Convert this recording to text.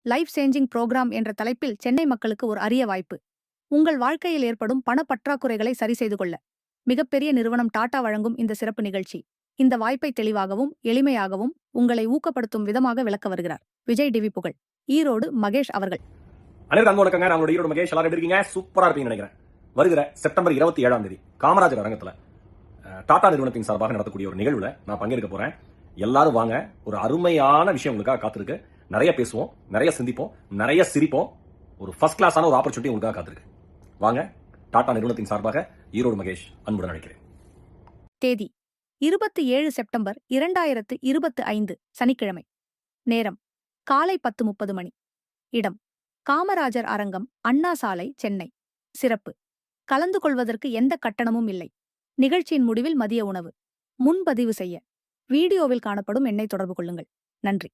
Life changing program என்ற தலைப்பில் சென்னை மக்களுக்கு ஒரு அரிய வாய்ப்பு. உங்கள் வாழ்க்கையில் ஏற்படும் பணப்பற்றாக்குறைகளை சரி செய்து கொள்ள மிகப்பெரிய நிறுவனம் டாடா வழங்கும் இந்த சிறப்பு நிகழ்ச்சி. இந்த வாய்ப்பை தெளிவாகவும் எளிமையாகவும் உங்களை ஊக்கப்படுத்தும் விதமாக விளக்க வருகிறார் விஜய் டிவி புகழ், ஈரோடு மகேஷ் அவர்கள். அனைவரும் அன்பு வணக்கங்க. நான் ஈரோடு மகேஷ். எல்லாரும் எப்படி இருக்கீங்க? சூப்பரா இருப்பீங்கன்னு நினைக்கிறேன். வருகிற செப்டம்பர் 27ஆம் தேதி காமராஜர் அரங்கத்துல டாடா நிறுவனத்தின் சார்பாக நடத்தக்கூடிய ஒரு நிகழ்வுல நான் பங்கேற்க போறேன். எல்லாரும் வாங்க. ஒரு அருமையான விஷயம் உங்களுக்காக காத்திருக்கு. நிறைய பேசுவோம், நிறைய சிந்திப்போம், நிறைய சிரிப்போம். ஒரு ஃபர்ஸ்ட் கிளாஸான ஒரு ஆப்பர்ச்சுனிட்டி உங்களுக்காக காத்திருக்கு. வாங்க. டாடா நிறுவனத்தின் சார்பாக ஈரோடு மகேஷ் அன்புடன் அழைக்கிறேன். தேதி 27 செப்டம்பர் 2025 சனிக்கிழமை. நேரம் காலை 10:30 மணி. இடம் காமராஜர் அரங்கம், அண்ணா சாலை, சென்னை. சிறப்பு: கலந்து கொள்வதற்கு எந்த கட்டணமும் இல்லை. நிகழ்ச்சியின் முடிவில் மதிய உணவு. முன்பதிவு செய்ய வீடியோவில் காணப்படும் எண்ணை தொடர்பு கொள்ளுங்கள். நன்றி.